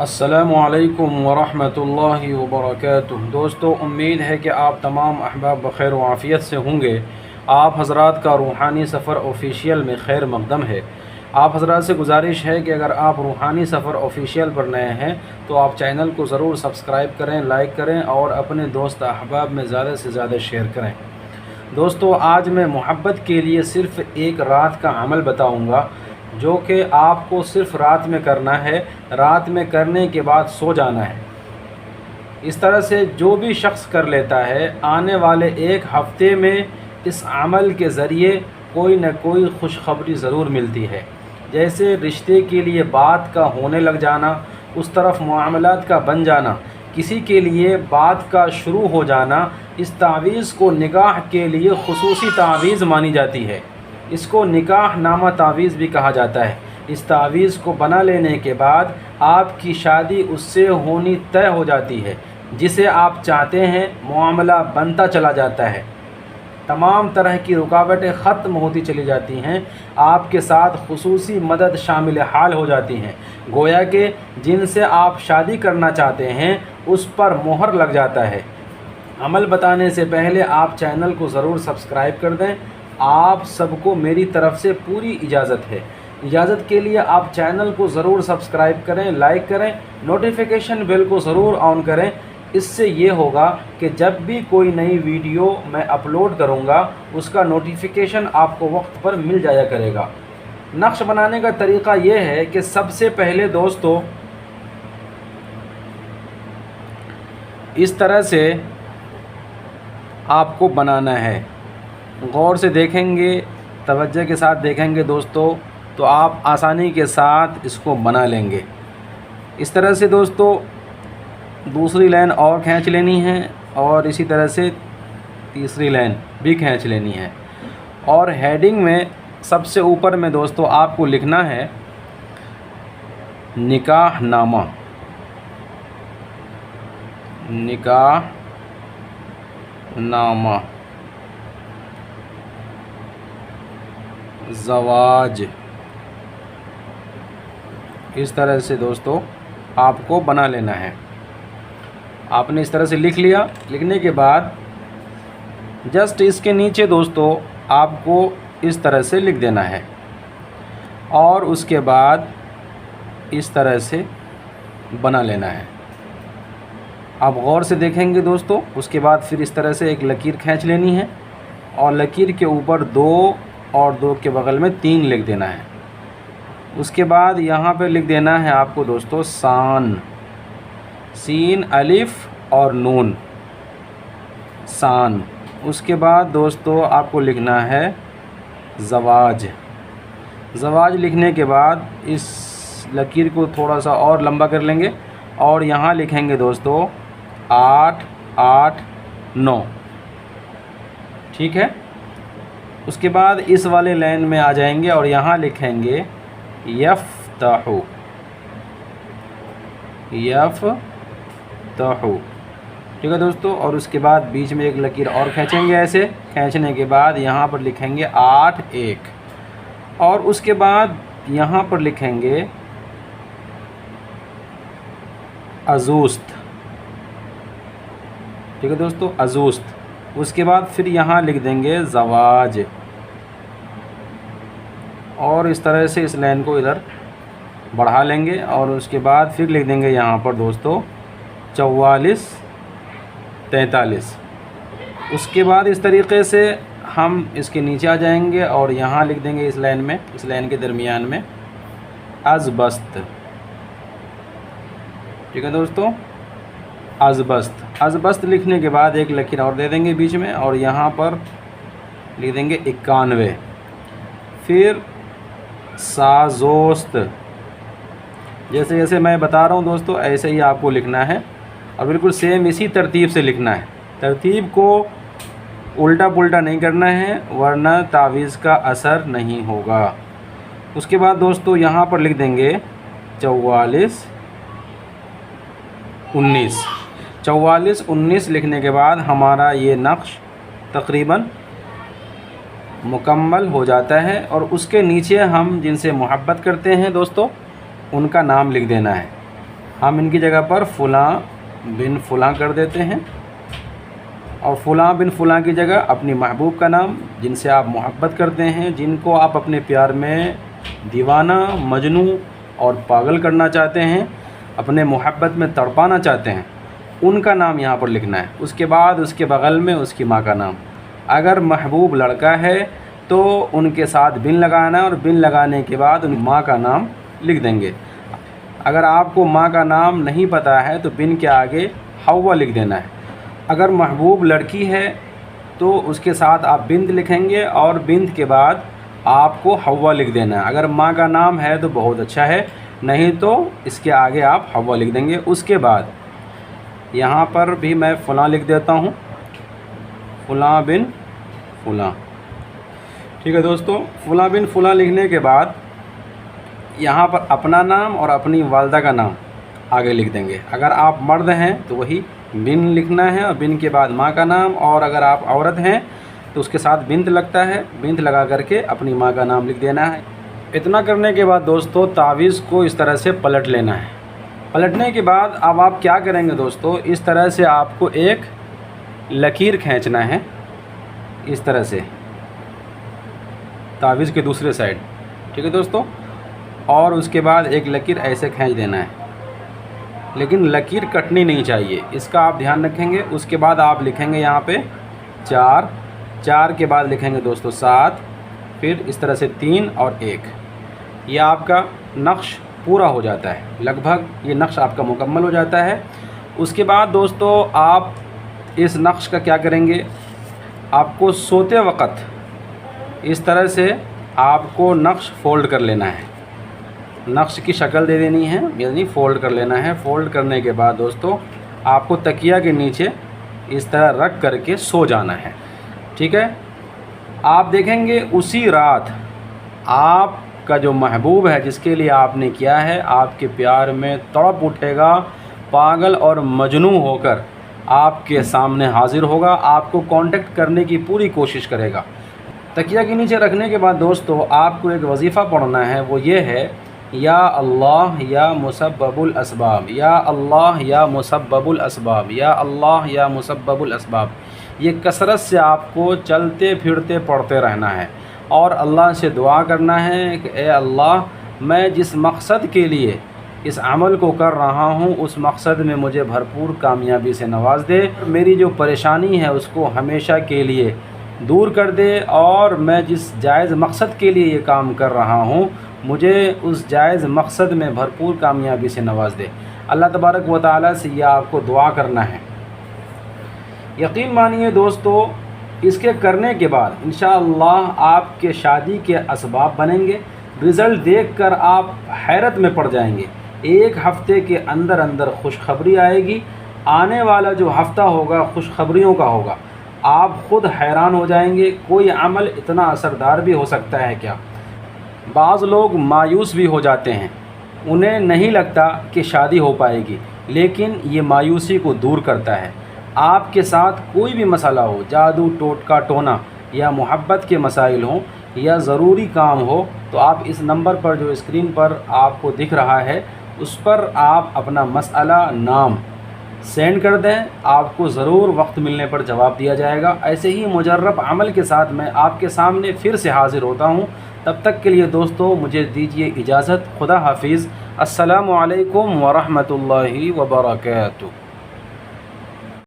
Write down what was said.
السلام علیکم ورحمۃ اللہ وبرکاتہ۔ دوستو، امید ہے کہ آپ تمام احباب بخیر و عافیت سے ہوں گے۔ آپ حضرات کا روحانی سفر آفیشیل میں خیر مقدم ہے۔ آپ حضرات سے گزارش ہے کہ اگر آپ روحانی سفر آفیشیل پر نئے ہیں تو آپ چینل کو ضرور سبسکرائب کریں، لائک کریں اور اپنے دوست احباب میں زیادہ سے زیادہ شیئر کریں۔ دوستو، آج میں محبت کے لیے صرف ایک رات کا عمل بتاؤں گا جو کہ آپ کو صرف رات میں کرنا ہے، رات میں کرنے کے بعد سو جانا ہے۔ اس طرح سے جو بھی شخص کر لیتا ہے، آنے والے ایک ہفتے میں اس عمل کے ذریعے کوئی نہ کوئی خوشخبری ضرور ملتی ہے۔ جیسے رشتے کے لیے بات کا ہونے لگ جانا، اس طرف معاملات کا بن جانا، کسی کے لیے بات کا شروع ہو جانا۔ اس تعویذ کو نکاح کے لیے خصوصی تعویذ مانی جاتی ہے۔ اس کو نکاح نامہ تعویذ بھی کہا جاتا ہے۔ اس تعویذ کو بنا لینے کے بعد آپ کی شادی اس سے ہونی طے ہو جاتی ہے، جسے آپ چاہتے ہیں معاملہ بنتا چلا جاتا ہے، تمام طرح کی رکاوٹیں ختم ہوتی چلی جاتی ہیں، آپ کے ساتھ خصوصی مدد شامل حال ہو جاتی ہیں، گویا کہ جن سے آپ شادی کرنا چاہتے ہیں اس پر مہر لگ جاتا ہے۔ عمل بتانے سے پہلے آپ چینل کو ضرور سبسکرائب کر دیں۔ آپ سب کو میری طرف سے پوری اجازت ہے۔ اجازت کے لیے آپ چینل کو ضرور سبسکرائب کریں، لائک کریں، نوٹیفیکیشن بیل کو ضرور آن کریں۔ اس سے یہ ہوگا کہ جب بھی کوئی نئی ویڈیو میں اپلوڈ کروں گا اس کا نوٹیفیکیشن آپ کو وقت پر مل جایا کرے گا۔ نقش بنانے کا طریقہ یہ ہے کہ سب سے پہلے دوستو اس طرح سے آپ کو بنانا ہے۔ غور سے دیکھیں گے، توجہ کے ساتھ دیکھیں گے دوستو، تو آپ آسانی کے ساتھ اس کو بنا لیں گے۔ اس طرح سے دوستو دوسری لائن اور کھینچ لینی ہے اور اسی طرح سے تیسری لائن بھی کھینچ لینی ہے، اور ہیڈنگ میں سب سے اوپر میں دوستو آپ کو لکھنا ہے نکاح نامہ۔ نکاح نامہ، زواج، اس طرح سے دوستو آپ کو بنا لینا ہے۔ آپ نے اس طرح سے لکھ لیا۔ لکھنے کے بعد جسٹ اس کے نیچے دوستو آپ کو اس طرح سے لکھ دینا ہے، اور اس کے بعد اس طرح سے بنا لینا ہے۔ آپ غور سے دیکھیں گے دوستو، اس کے بعد پھر اس طرح سے ایک لکیر کھینچ لینی ہے، اور لکیر کے اوپر 2 اور 2 کے بغل میں 3 لکھ دینا ہے۔ اس کے بعد یہاں پہ لکھ دینا ہے آپ کو دوستو سان، سین الف اور نون، سان۔ اس کے بعد دوستو آپ کو لکھنا ہے زواج۔ زواج لکھنے کے بعد اس لکیر کو تھوڑا سا اور لمبا کر لیں گے، اور یہاں لکھیں گے دوستو 8 8 9، ٹھیک ہے۔ اس کے بعد اس والے لائن میں آ جائیں گے اور یہاں لکھیں گے یفتح، یفتح، ٹھیک ہے دوستو۔ اور اس کے بعد بیچ میں ایک لکیر اور کھینچیں گے، ایسے کھینچنے کے بعد یہاں پر لکھیں گے 8 1، اور اس کے بعد یہاں پر لکھیں گے ازوست، ٹھیک ہے دوستو، ازوست۔ اس کے بعد پھر یہاں لکھ دیں گے زواج، اور اس طرح سے اس لائن کو ادھر بڑھا لیں گے، اور اس کے بعد پھر لکھ دیں گے یہاں پر دوستو 44 43۔ اس کے بعد اس طریقے سے ہم اس کے نیچے آ جائیں گے اور یہاں لکھ دیں گے اس لائن میں، اس لائن کے درمیان میں ازبست، ٹھیک ہے دوستو، ازبست۔ ازبست لکھنے کے بعد ایک لکیر اور دے دیں گے بیچ میں، اور یہاں پر لکھ دیں گے 91۔ پھر سازوست، جیسے جیسے میں بتا رہا ہوں دوستو ایسے ہی آپ کو لکھنا ہے، اور بالکل سیم اسی ترتیب سے لکھنا ہے۔ ترتیب کو الٹا پلٹا نہیں کرنا ہے ورنہ تعویذ کا اثر نہیں ہوگا۔ اس کے بعد دوستو یہاں پر لکھ دیں گے 44 19۔ 44 19 لکھنے کے بعد ہمارا یہ نقش تقریباً مکمل ہو جاتا ہے، اور اس کے نیچے ہم جن سے محبت کرتے ہیں دوستو ان کا نام لکھ دینا ہے۔ ہم ان کی جگہ پر فلاں بن فلاں کر دیتے ہیں، اور فلاں بن فلاں کی جگہ اپنی محبوب کا نام، جن سے آپ محبت کرتے ہیں، جن کو آپ اپنے پیار میں دیوانہ، مجنوں اور پاگل کرنا چاہتے ہیں، اپنے محبت میں تڑپانا چاہتے ہیں، ان کا نام یہاں پر لکھنا ہے۔ اس کے بعد اس کے بغل میں اس کی ماں کا نام۔ اگر محبوب لڑکا ہے تو ان کے ساتھ بن لگانا ہے، اور بن لگانے کے بعد ان ماں کا نام لکھ دیں گے۔ اگر آپ کو ماں کا نام نہیں پتہ ہے تو بن کے آگے حوا لکھ دینا ہے۔ اگر محبوب لڑکی ہے تو اس کے ساتھ آپ بنت لکھیں گے، اور بنت کے بعد آپ کو حوا لکھ دینا ہے۔ اگر ماں کا نام ہے تو بہت اچھا ہے، نہیں تو اس کے آگے آپ حوا لکھ دیں گے۔ اس کے بعد یہاں پر بھی میں فلاں لکھ دیتا ہوں، فلاں بن فلاں۔ ٹھیک ہے دوستو، فلاں بن فلاں لکھنے کے بعد یہاں پر اپنا نام اور اپنی والدہ کا نام آگے لکھ دیں گے۔ اگر آپ مرد ہیں تو وہی بن لکھنا ہے، اور بن کے بعد ماں کا نام، اور اگر آپ عورت ہیں تو اس کے ساتھ بنت لگتا ہے، بنت لگا کر کے اپنی ماں کا نام لکھ دینا ہے۔ اتنا کرنے کے بعد دوستو تعویذ کو اس طرح سے پلٹ لینا ہے۔ پلٹنے کے بعد اب آپ کیا کریں گے دوستو، اس طرح سے آپ کو ایک لکیر کھینچنا ہے، اس طرح سے تعویذ کے دوسرے سائڈ، ٹھیک ہے دوستو، اور اس کے بعد ایک لکیر ایسے کھینچ دینا ہے، لیکن لکیر کٹنی نہیں چاہیے، اس کا آپ دھیان رکھیں گے۔ اس کے بعد آپ لکھیں گے یہاں پہ 4، 4 کے بعد لکھیں گے دوستو 7، پھر اس طرح سے 3 اور 1۔ یہ آپ کا نقش پورا ہو جاتا ہے، لگ بھگ یہ نقش آپ کا مکمل ہو جاتا ہے۔ اس کے بعد دوستو آپ اس نقش کا کیا کریں گے، آپ کو سوتے وقت اس طرح سے آپ کو نقش فولڈ کر لینا ہے، نقش کی شکل دے دینی ہے، یعنی فولڈ کر لینا ہے۔ فولڈ کرنے کے بعد دوستو آپ کو تکیہ کے نیچے اس طرح رکھ کر کے سو جانا ہے، ٹھیک ہے۔ آپ دیکھیں گے اسی رات آپ کا جو محبوب ہے، جس کے لیے آپ نے کیا ہے، آپ کے پیار میں تڑپ اٹھے گا، پاگل اور مجنوں ہو کر آپ کے سامنے حاضر ہوگا، آپ کو کانٹیکٹ کرنے کی پوری کوشش کرے گا۔ تکیہ کے نیچے رکھنے کے بعد دوستو آپ کو ایک وظیفہ پڑھنا ہے، وہ یہ ہے، یا اللہ یا مسبب الاسباب، یا اللہ یا مسبب الاسباب، یا اللہ یا مسبب الاسباب۔ یہ کثرت سے آپ کو چلتے پھرتے پڑھتے رہنا ہے، اور اللہ سے دعا کرنا ہے کہ اے اللہ، میں جس مقصد کے لیے اس عمل کو کر رہا ہوں، اس مقصد میں مجھے بھرپور کامیابی سے نواز دے، میری جو پریشانی ہے اس کو ہمیشہ کے لیے دور کر دے، اور میں جس جائز مقصد کے لیے یہ کام کر رہا ہوں، مجھے اس جائز مقصد میں بھرپور کامیابی سے نواز دے۔ اللہ تبارک و تعالیٰ سے یہ آپ کو دعا کرنا ہے۔ یقین مانیے دوستو، اس کے کرنے کے بعد انشاءاللہ آپ کے شادی کے اسباب بنیں گے۔ رزلٹ دیکھ کر آپ حیرت میں پڑ جائیں گے۔ 1 ہفتے کے اندر اندر خوشخبری آئے گی۔ آنے والا جو ہفتہ ہوگا خوشخبریوں کا ہوگا، آپ خود حیران ہو جائیں گے، کوئی عمل اتنا اثردار بھی ہو سکتا ہے کیا؟ بعض لوگ مایوس بھی ہو جاتے ہیں، انہیں نہیں لگتا کہ شادی ہو پائے گی، لیکن یہ مایوسی کو دور کرتا ہے۔ آپ کے ساتھ کوئی بھی مسئلہ ہو، جادو ٹوٹکا ٹونا یا محبت کے مسائل ہوں یا ضروری کام ہو، تو آپ اس نمبر پر جو اسکرین پر آپ کو دکھ رہا ہے، اس پر آپ اپنا مسئلہ نام سینڈ کر دیں، آپ کو ضرور وقت ملنے پر جواب دیا جائے گا۔ ایسے ہی مجرب عمل کے ساتھ میں آپ کے سامنے پھر سے حاضر ہوتا ہوں۔ تب تک کے لیے دوستو مجھے دیجیے اجازت، خدا حافظ، السلام علیکم ورحمۃ اللہ وبرکاتہ۔